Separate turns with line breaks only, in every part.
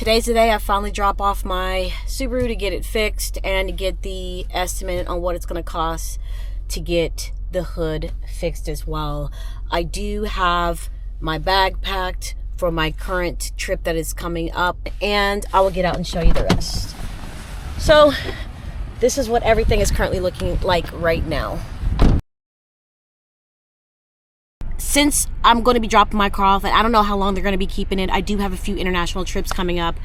Today's the day I finally drop off my Subaru to get it fixed and to get the estimate on what it's going to cost to get the hood fixed as well. I do have my bag packed for my current trip that is coming up, and I will get out and show you the rest. So this is what everything is currently looking like right now. Since I'm going to be dropping my car off, and I don't know how long they're going to be keeping it, I do have a few international trips coming up.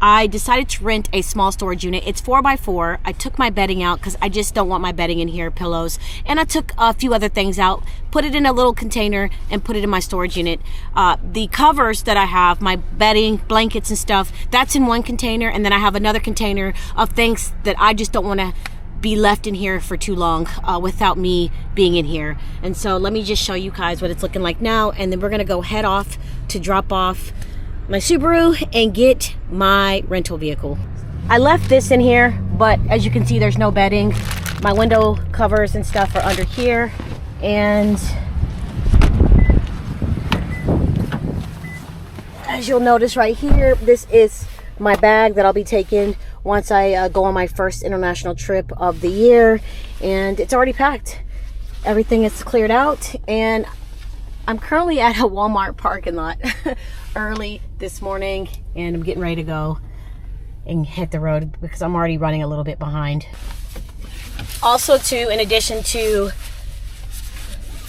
I decided to rent a small storage unit. It's 4x4. I took my bedding out because I just don't want my bedding in here, pillows. And I took a few other things out, put it in a little container, and put it in my storage unit. The covers that I have, my bedding, blankets and stuff, that's in one container. And then I have another container of things that I just don't want to be left in here for too long without me being in here. And so let me just show you guys what it's looking like now, and then we're gonna go head off to drop off my Subaru and get my rental vehicle. I left this in here, but as you can see, there's no bedding. My window covers and stuff are under here, and as you'll notice right here, this is my bag that I'll be taking once I go on my first international trip of the year, and it's already packed. Everything is cleared out, and I'm currently at a Walmart parking lot early this morning, and I'm getting ready to go and hit the road because I'm already running a little bit behind. Also too, in addition to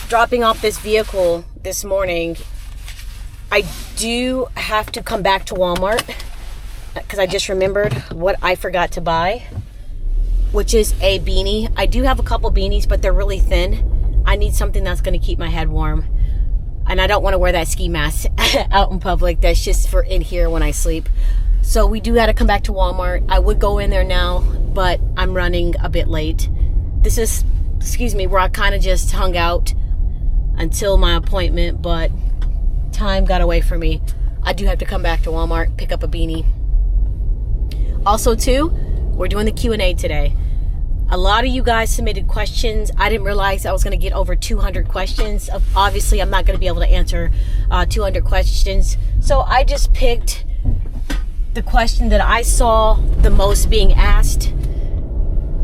dropping off this vehicle this morning, I do have to come back to Walmart because I just remembered what I forgot to buy, which is a beanie. I do have a couple beanies, but they're really thin. I need something that's going to keep my head warm, and I don't want to wear that ski mask out in public. That's just for in here when I sleep. So we do have to come back to Walmart. I would go in there now, but I'm running a bit late. This is, excuse me, where I kind of just hung out until my appointment, but time got away from me. I do have to come back to Walmart, pick up a beanie. Also too, we're doing the Q&A today. A lot of you guys submitted questions. I didn't realize I was going to get over 200 questions. Obviously, I'm not going to be able to answer 200 questions. So I just picked the question that I saw the most being asked,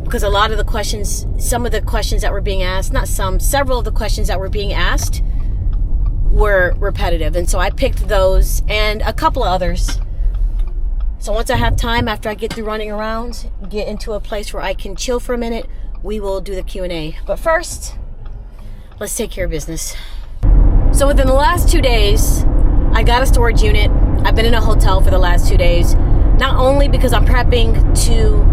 because a lot of the questions, some of the questions that were being asked, not some, several of the questions that were being asked were repetitive. And so I picked those and a couple of others. So once I have time, after I get through running around, get into a place where I can chill for a minute, we will do the Q&A. But first, let's take care of business. So within the last 2 days, I got a storage unit. I've been in a hotel for the last 2 days, not only because I'm prepping to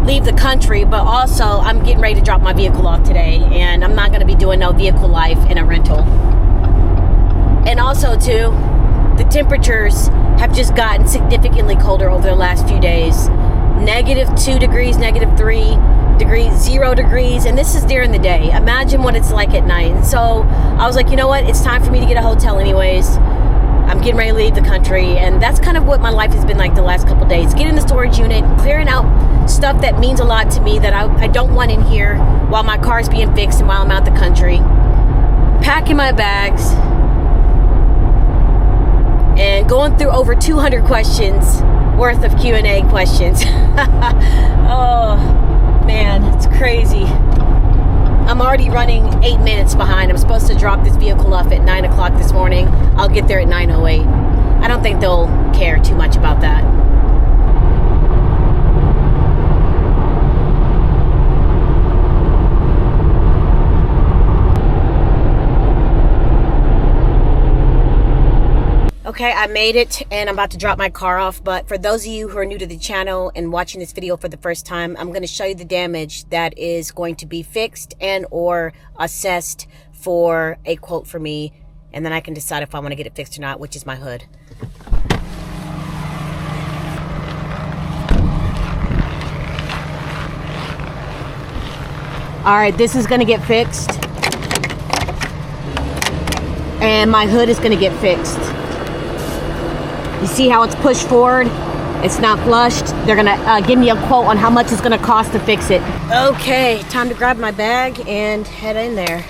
leave the country, but also I'm getting ready to drop my vehicle off today, and I'm not going to be doing no vehicle life in a rental. And also too, the temperatures have just gotten significantly colder over the last few days. -2 degrees, -3 degrees, 0 degrees, and this is during the day. Imagine what it's like at night. And so I was like, you know what? It's time for me to get a hotel anyways. I'm getting ready to leave the country, and that's kind of what my life has been like the last couple days. Getting the storage unit, clearing out stuff that means a lot to me that I don't want in here while my car is being fixed and while I'm out the country. Packing my bags, and going through over 200 questions worth of Q&A questions. Oh man, it's crazy. I'm already running 8 minutes behind. I'm supposed to drop this vehicle off at 9 o'clock this morning. I'll get there at 9:08. I don't think they'll care too much about that. Okay, I made it, and I'm about to drop my car off. But for those of you who are new to the channel and watching this video for the first time, I'm going to show you the damage that is going to be fixed and or assessed for a quote for me, and then I can decide if I want to get it fixed or not, which is my hood. All right, this is going to get fixed, and my hood is going to get fixed. You see how it's pushed forward? It's not flushed. They're gonna give me a quote on how much it's gonna cost to fix it. Okay, time to grab my bag and head in there.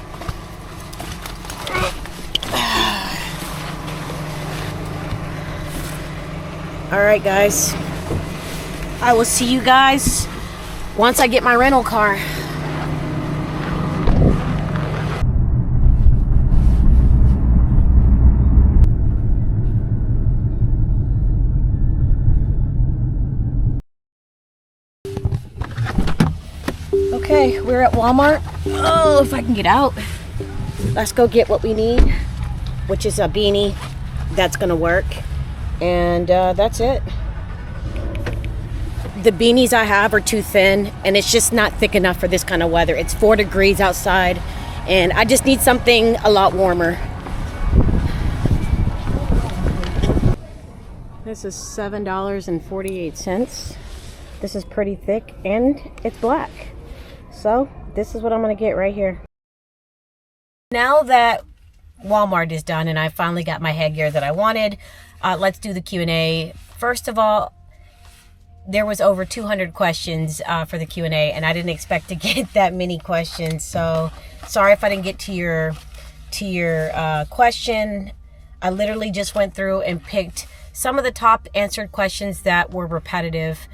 All right, guys. I will see you guys once I get my rental car. Okay, we're at Walmart. Oh, if I can get out. Let's go get what we need, which is a beanie. That's gonna work. And that's it. The beanies I have are too thin, and it's just not thick enough for this kind of weather. It's 4 degrees outside, and I just need something a lot warmer. This is $7.48. This is pretty thick, and it's black. So this is what I'm gonna get right here. Now that Walmart is done and I finally got my headgear that I wanted, let's do the Q&A. First of all, there was over 200 questions for the Q&A, and I didn't expect to get that many questions. So sorry if I didn't get to your question. I literally just went through and picked some of the top answered questions that were repetitive,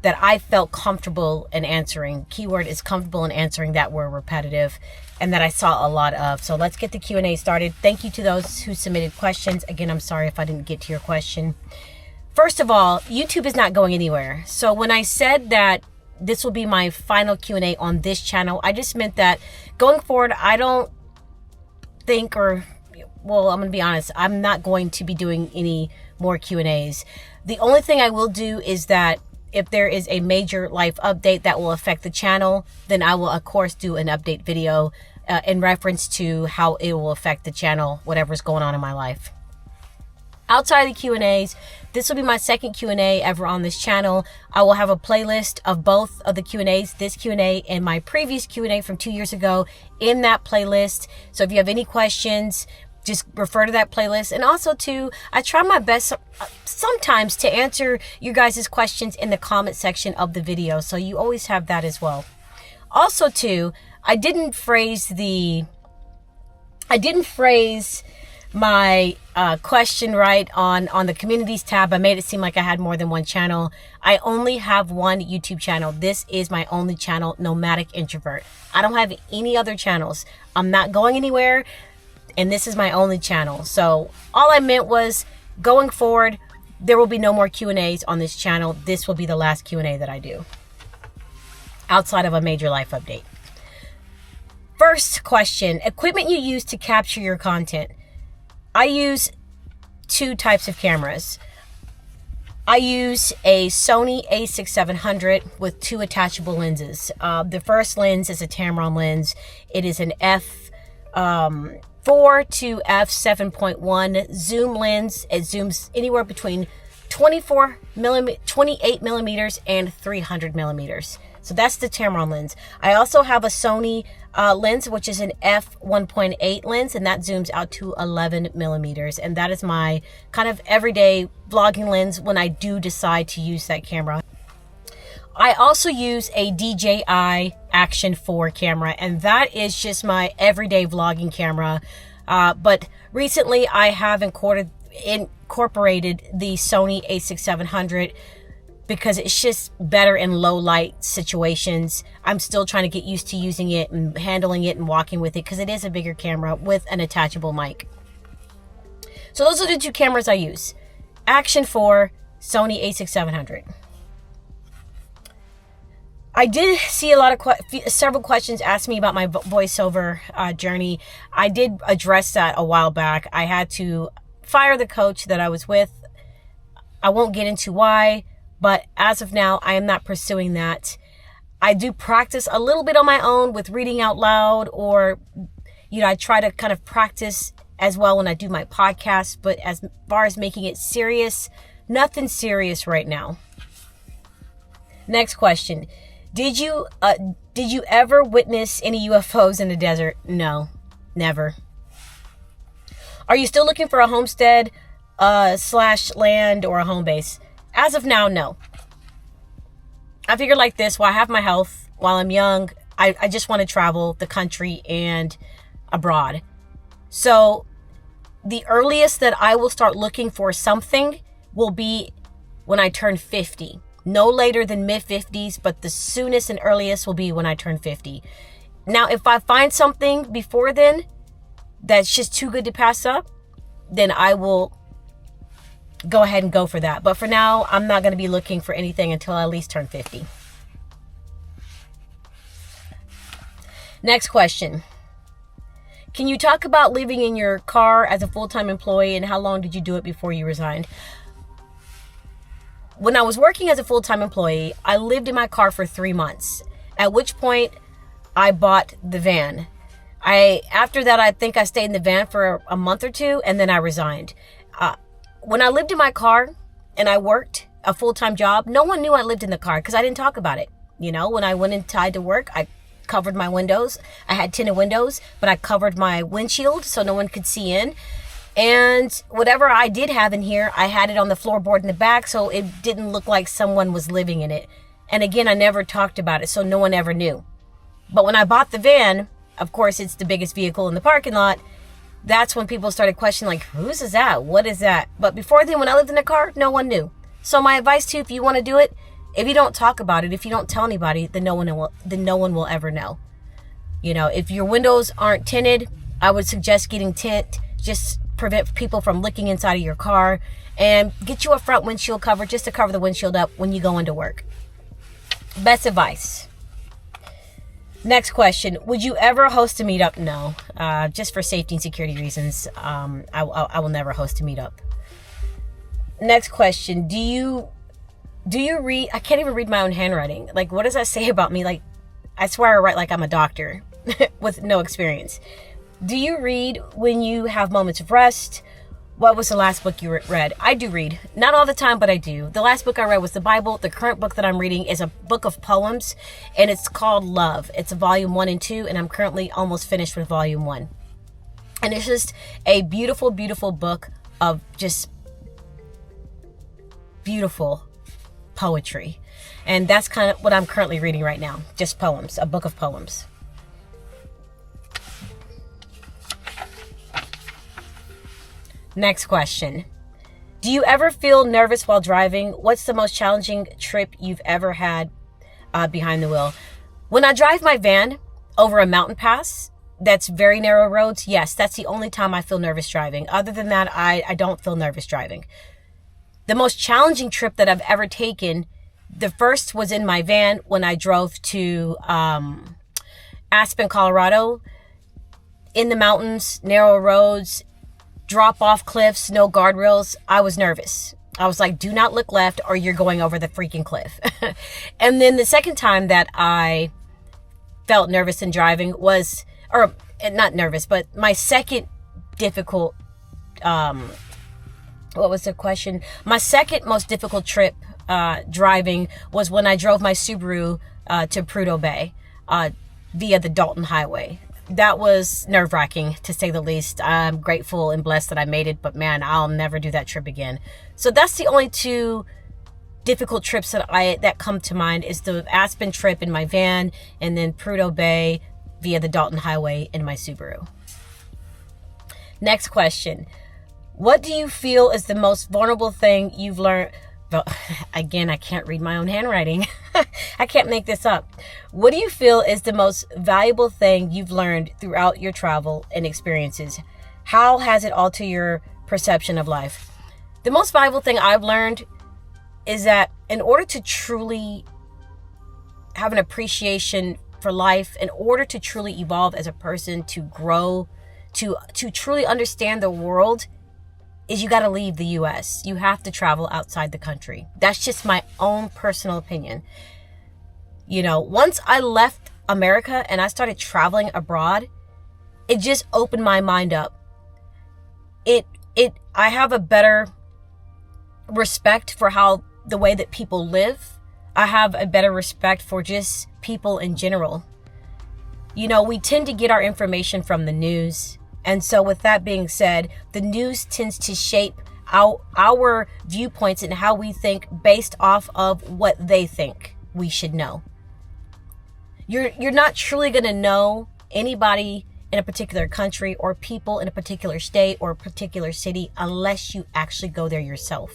that I felt comfortable in answering. Keyword is comfortable in answering, that were repetitive, and that I saw a lot of. So let's get the Q&A started. Thank you to those who submitted questions. Again, I'm sorry if I didn't get to your question. First of all, YouTube is not going anywhere. So when I said that this will be my final Q&A on this channel, I just meant that going forward, I don't think, well, I'm going to be honest, I'm not going to be doing any more Q&As. The only thing I will do is that if there is a major life update that will affect the channel, then I will, of course, do an update video in reference to how it will affect the channel, whatever's going on in my life. Outside of the Q&As, this will be my second Q&A ever on this channel. I will have a playlist of both of the Q&As, this Q&A and my previous Q&A from 2 years ago in that playlist. So if you have any questions, just refer to that playlist. And also too, I try my best sometimes to answer you guys' questions in the comment section of the video. So you always have that as well. Also too, I didn't phrase my question right on the communities tab. I made it seem like I had more than one channel. I only have one YouTube channel. This is my only channel, Nomadic Introvert. I don't have any other channels. I'm not going anywhere, and this is my only channel. So all I meant was, going forward, there will be no more Q&As on this channel. This will be the last Q&A that I do, outside of a major life update. First question, equipment you use to capture your content. I use 2 types of cameras. I use a Sony a6700 with 2 attachable lenses. The first lens is a Tamron lens. It is an f4 to f7.1 zoom lens. It zooms anywhere between 28 millimeters and 300 millimeters. So that's the Tamron lens. I also have a Sony lens, which is an f1.8 lens, and that zooms out to 11 millimeters. And that is my kind of everyday vlogging lens when I do decide to use that camera. I also use a DJI Action 4 camera, and that is just my everyday vlogging camera. But recently I have incorporated the Sony a6700 because it's just better in low light situations. I'm still trying to get used to using it and handling it and walking with it, because it is a bigger camera with an attachable mic. So those are the 2 cameras I use. Action 4, Sony a6700. I did see a lot of several questions asked me about my voiceover journey. I did address that a while back. I had to fire the coach that I was with. I won't get into why, but as of now, I am not pursuing that. I do practice a little bit on my own with reading out loud, or, I try to kind of practice as well when I do my podcast. But as far as making it serious, nothing serious right now. Next question. Did you ever witness any UFOs in the desert? No, never. Are you still looking for a homestead / land or a home base? As of now, no. I figured like this, while I have my health, while I'm young, I just want to travel the country and abroad. So the earliest that I will start looking for something will be when I turn 50. No later than mid-50s, but the soonest and earliest will be when I turn 50. Now, if I find something before then that's just too good to pass up, then I will go ahead and go for that. But for now, I'm not going to be looking for anything until I at least turn 50. Next question. Can you talk about living in your car as a full-time employee, and how long did you do it before you resigned? When I was working as a full-time employee, I lived in my car for 3 months, at which point I bought the van. After that, I think I stayed in the van for a month or two, and then I resigned. When I lived in my car and I worked a full-time job, no one knew I lived in the car because I didn't talk about it. You know, when I went inside to work, I covered my windows. I had tinted windows, but I covered my windshield so no one could see in. And whatever I did have in here, I had it on the floorboard in the back so it didn't look like someone was living in it. And again, I never talked about it, so no one ever knew. But when I bought the van, of course, it's the biggest vehicle in the parking lot. That's when people started questioning, like, whose is that? What is that? But before then, when I lived in the car, no one knew. So my advice to you, if you want to do it, if you don't talk about it, if you don't tell anybody, then no one will ever know. You know, if your windows aren't tinted, I would suggest getting tint. Just prevent people from looking inside of your car, and get you a front windshield cover just to cover the windshield up when you go into work. Best advice. Next question. Would you ever host a meetup? No. Just for safety and security reasons, I will never host a meetup. Next question. Do you read? I can't even read my own handwriting. Like, what does that say about me? Like, I swear I write like I'm a doctor with no experience. Do you read when you have moments of rest? What was the last book you read? I do read. Not all the time, but I do. The last book I read was the Bible. The current book that I'm reading is a book of poems, and it's called Love. It's a volume 1 and 2, and I'm currently almost finished with volume 1. And it's just a beautiful, beautiful book of just beautiful poetry. And that's kind of what I'm currently reading right now. Just poems, a book of poems. Next question. Do you ever feel nervous while driving? What's the most challenging trip you've ever had behind the wheel? When I drive my van over a mountain pass, that's very narrow roads, yes, that's the only time I feel nervous driving. Other than that, I don't feel nervous driving. The most challenging trip that I've ever taken, the first was in my van when I drove to Aspen, Colorado. In the mountains, narrow roads, drop off cliffs, no guardrails. I was nervous. I was like, do not look left or you're going over the freaking cliff. And then the second time that I felt nervous in driving was, or not nervous, but my second difficult, what was the question? My second most difficult trip driving was when I drove my Subaru to Prudhoe Bay via the Dalton Highway. That was nerve-wracking, to say the least. I'm grateful and blessed that I made it, but man, I'll never do that trip again. So that's the only two difficult trips that come to mind, is the Aspen trip in my van, and then Prudhoe Bay via the Dalton Highway in my Subaru. Next question. What do you feel is the most vulnerable thing you've learned? Well, again, I can't read my own handwriting. I can't make this up. What do you feel is the most valuable thing you've learned throughout your travel and experiences? How has it altered your perception of life? The most valuable thing I've learned is that in order to truly have an appreciation for life, in order to truly evolve as a person, to grow, to truly understand the world, is you got to leave the U.S. You have to travel outside the country. That's just my own personal opinion. You know, once I left America and I started traveling abroad, it just opened my mind up. I have a better respect for the way that people live. I have a better respect for just people in general. You know, we tend to get our information from the news. And so with that being said, the news tends to shape our viewpoints and how we think based off of what they think we should know. You're not truly going to know anybody in a particular country or people in a particular state or a particular city unless you actually go there yourself.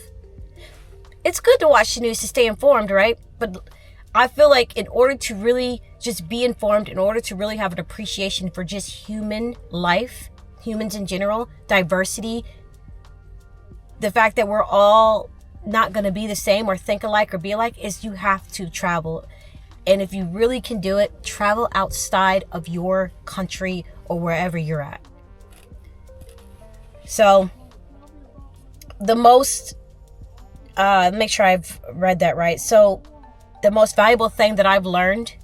it's good to watch the news to stay informed, right? But I feel like in order to really just be informed, in order to really have an appreciation for just human life, humans in general, diversity, the fact that we're all not going to be the same or think alike or be alike, is you have to travel. And if you really can do it, travel outside of your country or wherever you're at. So the most, make sure I've read that right. So the most valuable thing that I've learned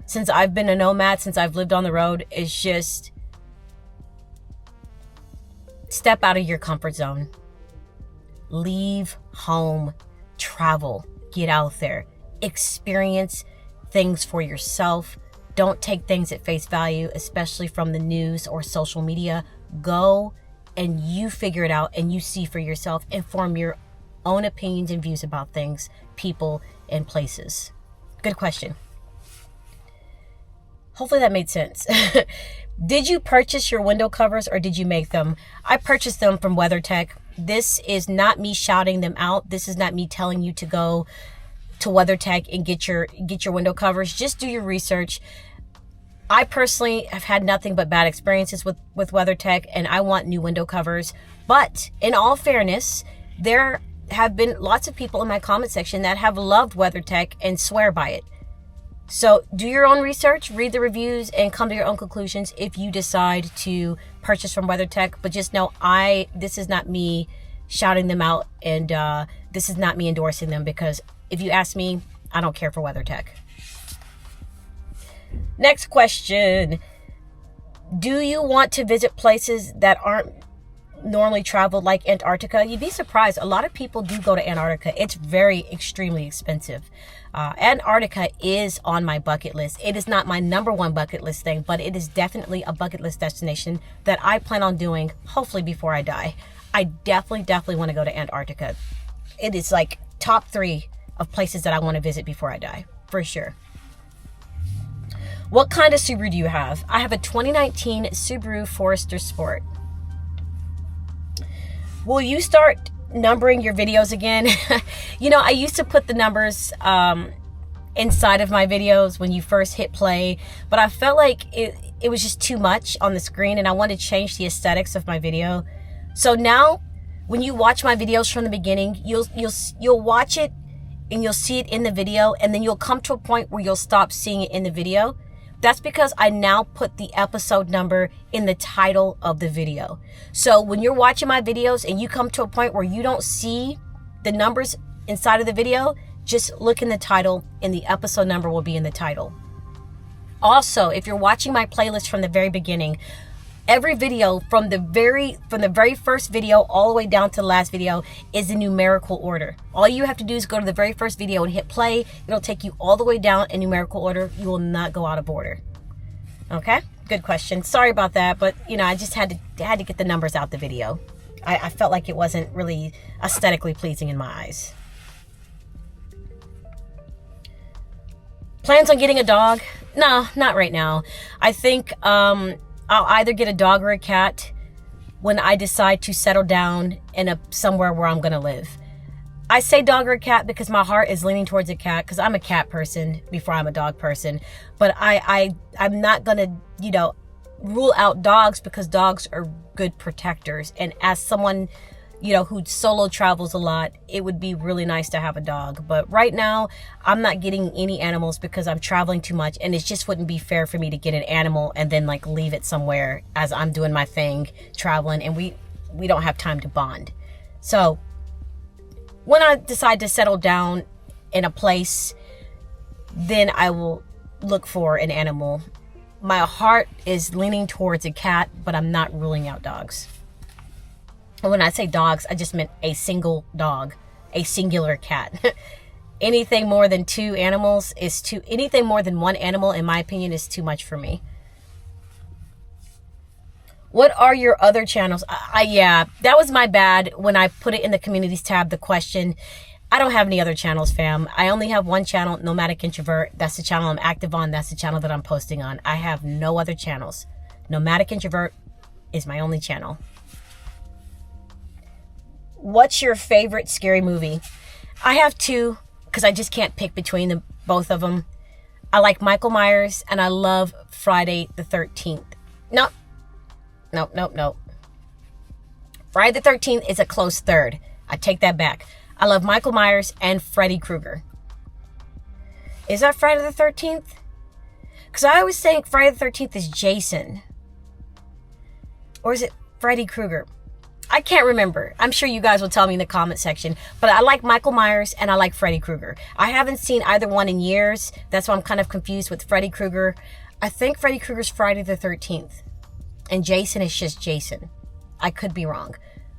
since I've been a nomad, since I've lived on the road, is just step out of your comfort zone. Leave home, travel, get out there, experience things for yourself. Don't take things at face value, especially from the news or social media. Go and you figure it out and you see for yourself and form your own opinions and views about things, people, and places. Good question. Hopefully that made sense. Did you purchase your window covers or did you make them? I purchased them from WeatherTech. This is not me shouting them out. This is not me telling you to go to WeatherTech and get your window covers. Just do your research. I personally have had nothing but bad experiences with WeatherTech, and I want new window covers. But in all fairness, there have been lots of people in my comment section that have loved WeatherTech and swear by it. So do your own research, read the reviews, and come to your own conclusions if you decide to purchase from WeatherTech. But just know, this is not me shouting them out, and this is not me endorsing them, because if you ask me, I don't care for WeatherTech. Next question. Do you want to visit places that aren't normally traveled, like Antarctica? You'd be surprised. A lot of people do go to Antarctica. It's very extremely expensive. Antarctica is on my bucket list. It is not my number one bucket list thing, but it is definitely a bucket list destination that I plan on doing, hopefully before I die. I definitely want to go to Antarctica. It is like top 3 of places that I want to visit before I die, for sure. What kind of Subaru do you have? I have a 2019 Subaru Forester Sport. Will you start numbering your videos again? You know, I used to put the numbers inside of my videos when you first hit play, but I felt like it was just too much on the screen, and I wanted to change the aesthetics of my video. So now, when you watch my videos from the beginning, you'll watch it and you'll see it in the video, and then you'll come to a point where you'll stop seeing it in the video. That's because I now put the episode number in the title of the video. So when you're watching my videos and you come to a point where you don't see the numbers inside of the video, just look in the title and the episode number will be in the title. Also, if you're watching my playlist from the very beginning, every video from the very first video all the way down to the last video is in numerical order. All you have to do is go to the very first video and hit play. It'll take you all the way down in numerical order. You will not go out of order. Okay? Good question. Sorry about that, but you know, I just had to get the numbers out the video. I felt like it wasn't really aesthetically pleasing in my eyes. Plans on getting a dog? No, not right now. I think I'll either get a dog or a cat when I decide to settle down in somewhere where I'm going to live. I say dog or a cat because my heart is leaning towards a cat, because I'm a cat person before I'm a dog person. But I'm not going to, rule out dogs, because dogs are good protectors. And as someone, who solo travels a lot, it would be really nice to have a dog. But right now, I'm not getting any animals because I'm traveling too much, and it just wouldn't be fair for me to get an animal and then leave it somewhere as I'm doing my thing, traveling, and we don't have time to bond. So when I decide to settle down in a place, then I will look for an animal. My heart is leaning towards a cat, but I'm not ruling out dogs. When I say dogs, I just meant a single dog, a singular cat. Anything more than anything more than one animal, in my opinion, is too much for me. What are your other channels? Yeah, that was my bad when I put it in the communities tab, the question. I don't have any other channels, fam. I only have one channel, Nomadic Introvert. That's the channel I'm active on. That's the channel that I'm posting on. I have no other channels. Nomadic Introvert is my only channel. What's your favorite scary movie? I have two because I just can't pick between the both of them. I like Michael Myers and I love Friday the 13th. Nope. Friday the 13th is a close third. I take that back. I love Michael Myers and Freddy Krueger. Is that Friday the 13th? Because I always think Friday the 13th is Jason. Or is it Freddy Krueger? I can't remember. I'm sure you guys will tell me in the comment section. But I like Michael Myers and I like Freddy Krueger. I haven't seen either one in years. That's why I'm kind of confused with Freddy Krueger. I think Freddy Krueger's Friday the 13th. And Jason is just Jason. I could be wrong.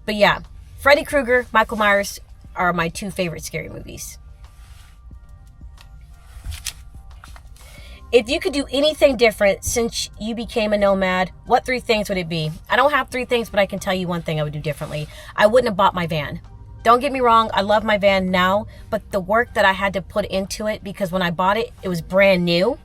But yeah, Freddy Krueger, Michael Myers are my two favorite scary movies. If you could do anything different since you became a nomad, what 3 things would it be? I don't have 3 things, but I can tell you one thing I would do differently. I wouldn't have bought my van. Don't get me wrong, I love my van now, but the work that I had to put into it, because when I bought it, it was brand new,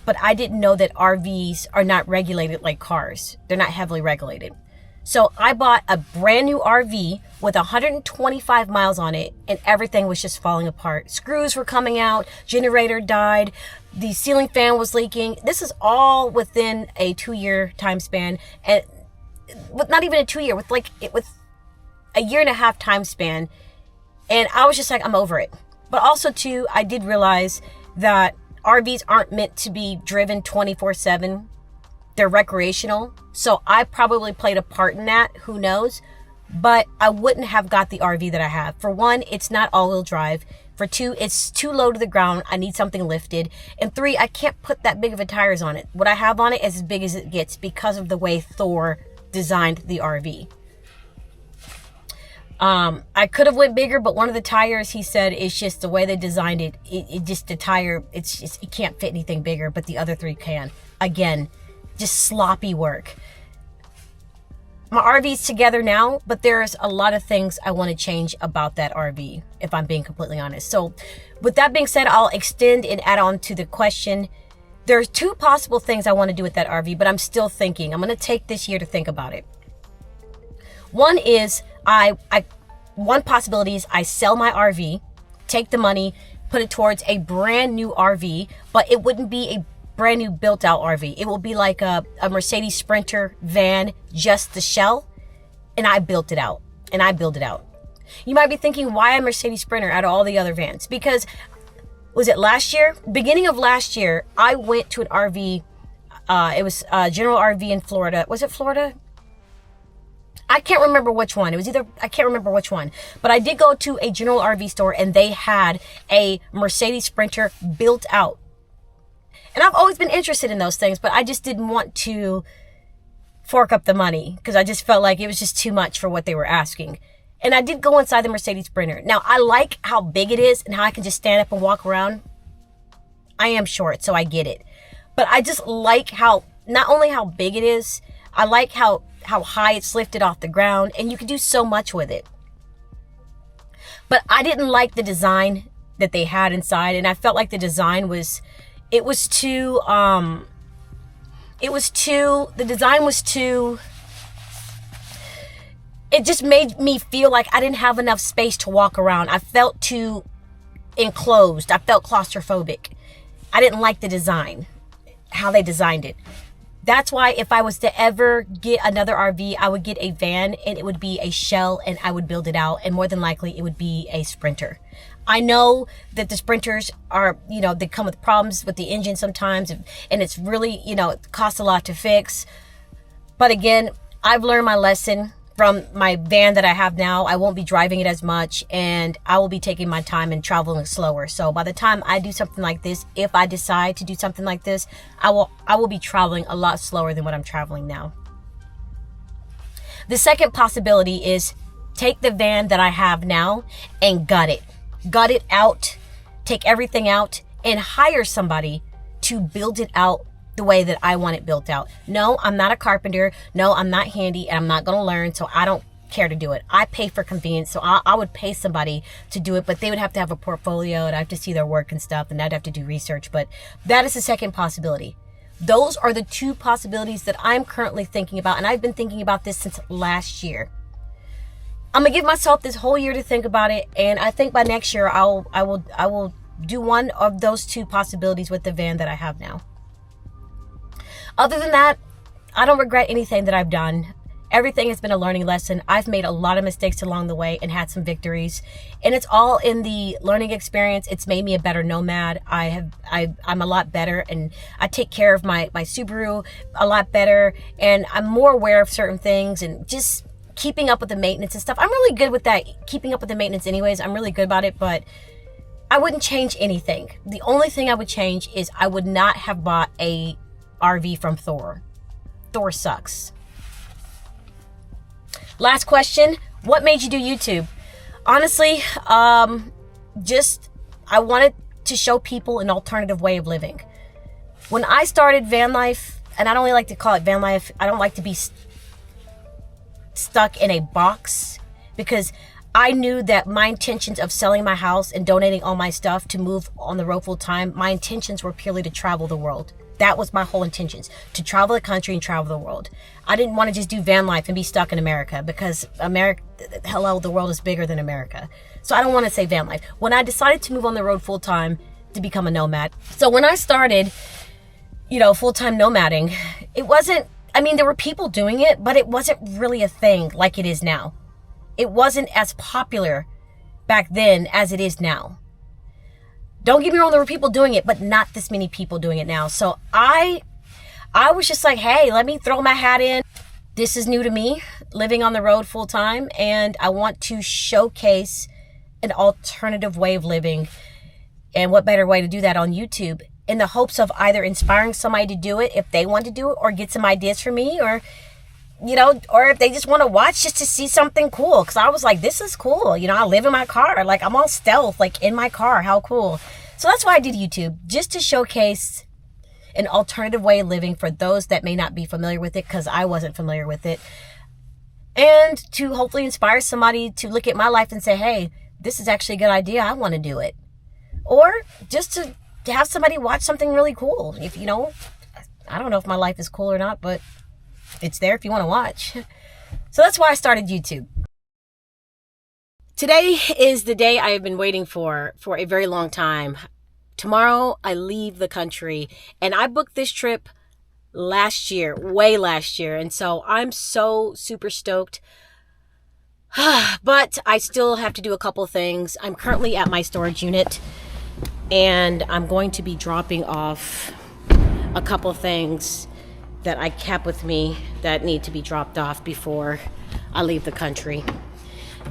but I didn't know that RVs are not regulated like cars. They're not heavily regulated. So I bought a brand new RV with 125 miles on it and everything was just falling apart. Screws were coming out, generator died, the ceiling fan was leaking. This is all within a 2-year time span, and with not even a 2-year, with a year and a half time span. And I was just like, I'm over it. But also too, I did realize that RVs aren't meant to be driven 24/7. They're recreational. So I probably played a part in that. Who knows? But I wouldn't have got the RV that I have. For one, it's not all-wheel drive. For 2, it's too low to the ground. I need something lifted. And 3, I can't put that big of a tires on it. What I have on it is as big as it gets because of the way Thor designed the RV. I could have went bigger, but one of the tires, he said, it's just the way they designed it. It just, the tire, it's just, it can't fit anything bigger, but the other 3 can. Again, just sloppy work. My RV's together now, but there's a lot of things I want to change about that RV, if I'm being completely honest. So with that being said, I'll extend and add on to the question. There's 2 possible things I want to do with that RV, but I'm still thinking. I'm going to take this year to think about it. One is, one possibility is I sell my RV, take the money, put it towards a brand new RV, but it wouldn't be a brand new built out RV. It will be like a Mercedes Sprinter van, just the shell, and I built it out. You might be thinking, why a Mercedes Sprinter out of all the other vans? Because, was it last year? Beginning of last year, I went to an RV. It was a general RV in Florida. Was it Florida? I can't remember which one. I can't remember which one. But I did go to a general RV store and they had a Mercedes Sprinter built out. And I've always been interested in those things, but I just didn't want to fork up the money because I just felt like it was just too much for what they were asking. And I did go inside the Mercedes Sprinter. Now, I like how big it is and how I can just stand up and walk around. I am short, so I get it. But I just like how, not only how big it is, I like how high it's lifted off the ground, and you can do so much with it. But I didn't like the design that they had inside, and I felt like the design was, the design was too, it just made me feel like I didn't have enough space to walk around. I felt too enclosed. I felt claustrophobic. I didn't like the design, how they designed it. That's why if I was to ever get another RV, I would get a van and it would be a shell and I would build it out, and more than likely it would be a Sprinter. I know that the Sprinters are, they come with problems with the engine sometimes, and it's really, it costs a lot to fix. But again, I've learned my lesson from my van that I have now. I won't be driving it as much, and I will be taking my time and traveling slower. So by the time I do something like this, if I decide to do something like this, I will be traveling a lot slower than what I'm traveling now. The second possibility is take the van that I have now and gut it out, take everything out, and hire somebody to build it out the way that I want it built out. No, I'm not a carpenter. No, I'm not handy, and I'm not going to learn, so I don't care to do it. I pay for convenience, so I would pay somebody to do it, but they would have to have a portfolio, and I have to see their work and stuff, and I'd have to do research. But that is the second possibility. Those are the 2 possibilities that I'm currently thinking about, and I've been thinking about this since last year. I'm gonna give myself this whole year to think about it, and I think by next year I will do one of those two possibilities with the van that I have now. Other than that, I don't regret anything that I've done. Everything has been a learning lesson. I've made a lot of mistakes along the way and had some victories, and it's all in the learning experience. It's made me a better nomad. I'm a lot better, and I take care of my Subaru a lot better, and I'm more aware of certain things and just keeping up with the maintenance and stuff. I'm really good with that, keeping up with the maintenance anyways. I'm really good about it, but I wouldn't change anything. The only thing I would change is I would not have bought a RV from Thor. Thor sucks. Last question, what made you do YouTube? Honestly, I wanted to show people an alternative way of living. When I started van life, and I don't really like to call it van life, I don't like to be stuck in a box, because I knew that my intentions of selling my house and donating all my stuff to move on the road full time, my intentions were purely to travel the world. That was my whole intentions, to travel the country and travel the world. I didn't want to just do van life and be stuck in America, because the world is bigger than America. So I don't want to say van life. When I decided to move on the road full time to become a nomad. So when I started, full-time nomading, there were people doing it, but it wasn't really a thing like it is now. It wasn't as popular back then as it is now. Don't get me wrong, there were people doing it, but not this many people doing it now. So I was just like, hey, let me throw my hat in. This is new to me, living on the road full time, and I want to showcase an alternative way of living. And what better way to do that on YouTube, in the hopes of either inspiring somebody to do it if they want to do it, or get some ideas from me, or if they just want to watch just to see something cool. Because I was like, this is cool. I live in my car. Like, I'm all stealth, like in my car. How cool. So that's why I did YouTube, just to showcase an alternative way of living for those that may not be familiar with it, because I wasn't familiar with it. And to hopefully inspire somebody to look at my life and say, hey, this is actually a good idea. I want to do it. Or just to have somebody watch something really cool. I don't know if my life is cool or not, but it's there if you want to watch. So that's why I started YouTube. Today is the day I have been waiting for a very long time. Tomorrow I leave the country, and I booked this trip way last year. And so I'm so super stoked. But I still have to do a couple things. I'm currently at my storage unit, and I'm going to be dropping off a couple things that I kept with me that need to be dropped off before I leave the country.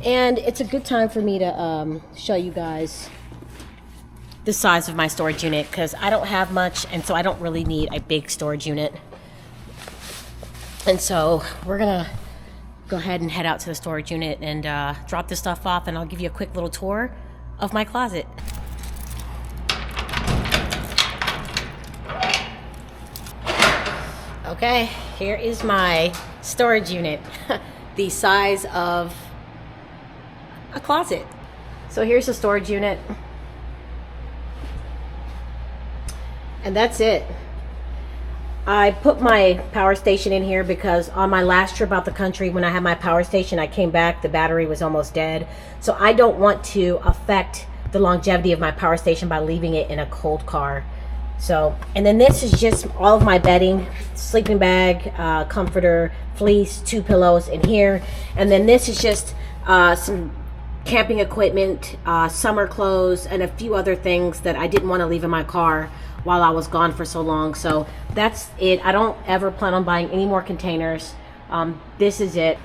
And it's a good time for me to show you guys the size of my storage unit, because I don't have much, and so I don't really need a big storage unit. And so we're gonna go ahead and head out to the storage unit and drop this stuff off, and I'll give you a quick little tour of my closet. Okay, here is my storage unit, the size of a closet. So here's the storage unit, and that's it. I put my power station in here because on my last trip out the country, when I had my power station, I came back, the battery was almost dead. So I don't want to affect the longevity of my power station by leaving it in a cold car. So, and then this is just all of my bedding, sleeping bag, comforter, fleece, 2 pillows in here. And then this is just some camping equipment, summer clothes, and a few other things that I didn't want to leave in my car while I was gone for so long. So that's it. I don't ever plan on buying any more containers. This is it.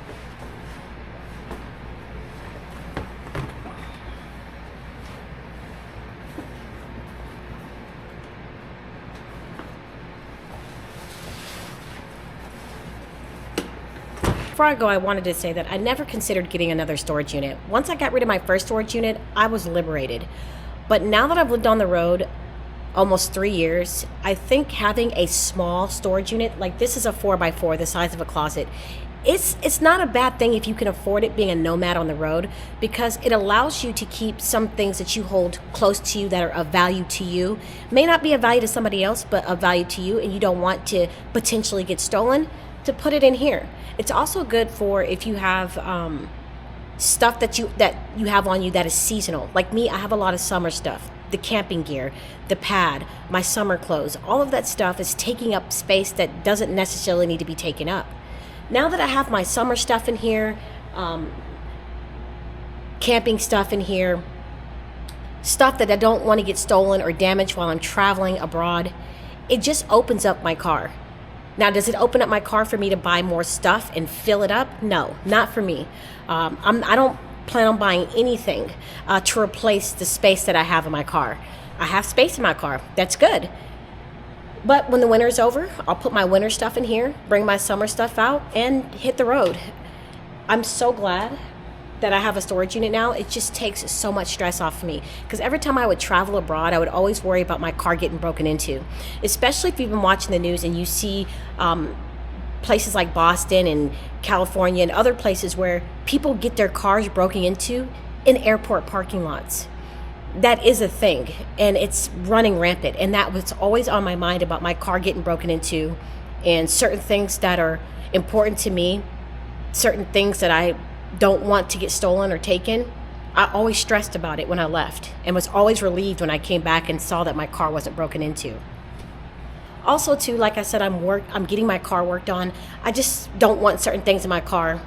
Before I go, I wanted to say that I never considered getting another storage unit. Once I got rid of my first storage unit, I was liberated. But now that I've lived on the road almost 3 years, I think having a small storage unit, like this is a 4x4, the size of a closet, it's not a bad thing if you can afford it, being a nomad on the road, because it allows you to keep some things that you hold close to you that are of value to you. May not be of value to somebody else, but of value to you, and you don't want to potentially get stolen, to put it in here. It's also good for if you have stuff that you have on you that is seasonal. Like me, I have a lot of summer stuff. The camping gear, the pad, my summer clothes, all of that stuff is taking up space that doesn't necessarily need to be taken up. Now that I have my summer stuff in here, camping stuff in here, stuff that I don't want to get stolen or damaged while I'm traveling abroad, it just opens up my car. Now, does it open up my car for me to buy more stuff and fill it up? No, not for me. I don't plan on buying anything to replace the space that I have in my car. I have space in my car. That's good. But when the winter is over, I'll put my winter stuff in here, bring my summer stuff out, and hit the road. I'm so glad that I have a storage unit now. It just takes so much stress off of me, because every time I would travel abroad, I would always worry about my car getting broken into, especially if you've been watching the news and you see places like Boston and California and other places where people get their cars broken into in airport parking lots. That is a thing, and it's running rampant, and that was always on my mind about my car getting broken into, and certain things that are important to me, certain things that I don't want to get stolen or taken. I always stressed about it when I left, and was always relieved when I came back and saw that my car wasn't broken into. Also, too, like I said, I'm getting my car worked on. I just don't want certain things in my car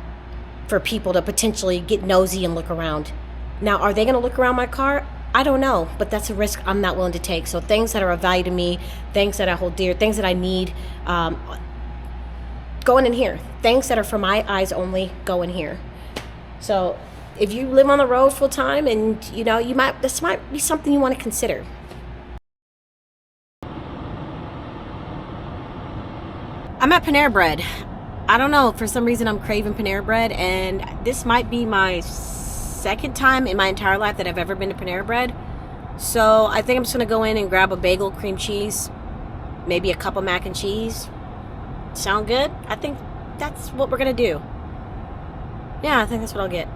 for people to potentially get nosy and look around. Now, are they going to look around my car? I don't know, but that's a risk I'm not willing to take. So things that are of value to me, things that I hold dear, things that I need, going in here. Things that are for my eyes only, go in here. So if you live on the road full time, and this might be something you want to consider. I'm at Panera Bread. I don't know, for some reason I'm craving Panera Bread, and this might be my second time in my entire life that I've ever been to Panera Bread. So I think I'm just gonna go in and grab a bagel, cream cheese, maybe a cup of mac and cheese. Sound good? I think that's what we're gonna do. Yeah, I think that's what I'll get.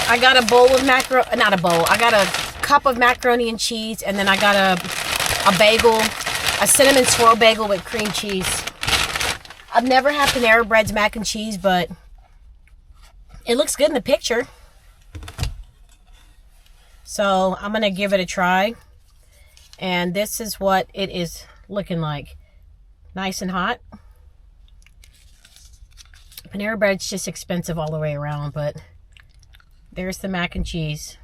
I got a bowl of I got a cup of macaroni and cheese, and then I got a bagel, a cinnamon swirl bagel with cream cheese. I've never had Panera Bread's mac and cheese, but it looks good in the picture. So I'm gonna give it a try. And this is what it is looking like. Nice and hot. Panera Bread's just expensive all the way around, but there's the mac and cheese.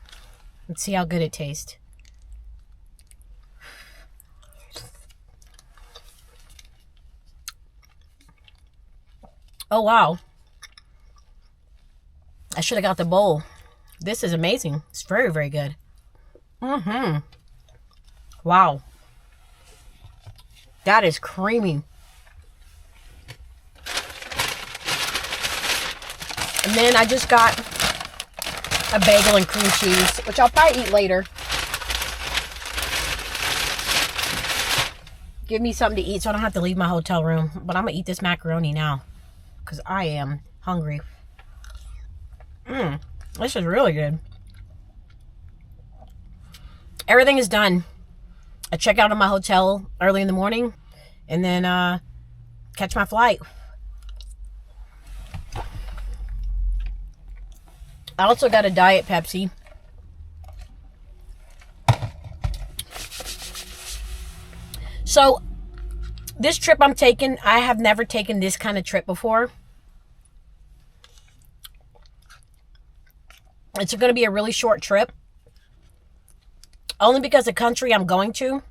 Let's see how good it tastes. Oh, wow. I should have got the bowl. This is amazing. It's very, very good. Wow. That is creamy. And then I just got a bagel and cream cheese, which I'll probably eat later. Give me something to eat so I don't have to leave my hotel room. But I'm going to eat this macaroni now, because I am hungry. This is really good. Everything is done. I check out of my hotel early in the morning, and then catch my flight. I also got a Diet Pepsi. So, this trip I'm taking, I have never taken this kind of trip before. It's going to be a really short trip. Only because the country I'm going to,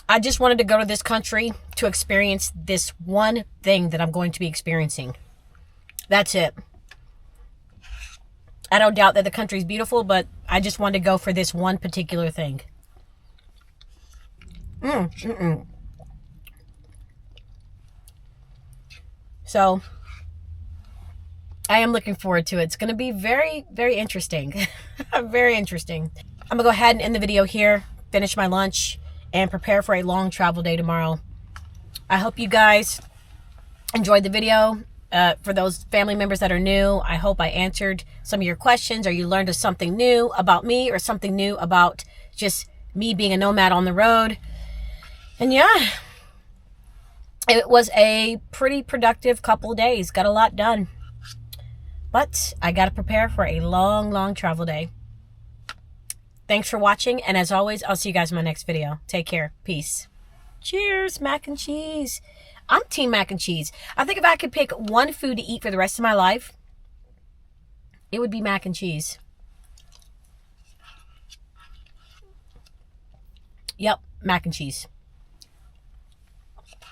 I just wanted to go to this country to experience this one thing that I'm going to be experiencing. That's it. I don't doubt that the country's beautiful, but I just wanted to go for this one particular thing. So, I am looking forward to it. It's going to be very, very interesting. Very interesting. I'm going to go ahead and end the video here, finish my lunch, and prepare for a long travel day tomorrow. I hope you guys enjoyed the video. For those family members that are new, I hope I answered some of your questions, or you learned something new about me, or something new about just me being a nomad on the road. And yeah, it was a pretty productive couple of days. Got a lot done. But I got to prepare for a long, long travel day. Thanks for watching, and as always, I'll see you guys in my next video. Take care. Peace. Cheers, mac and cheese. I'm team mac and cheese. I think if I could pick one food to eat for the rest of my life, it would be mac and cheese. Yep, mac and cheese.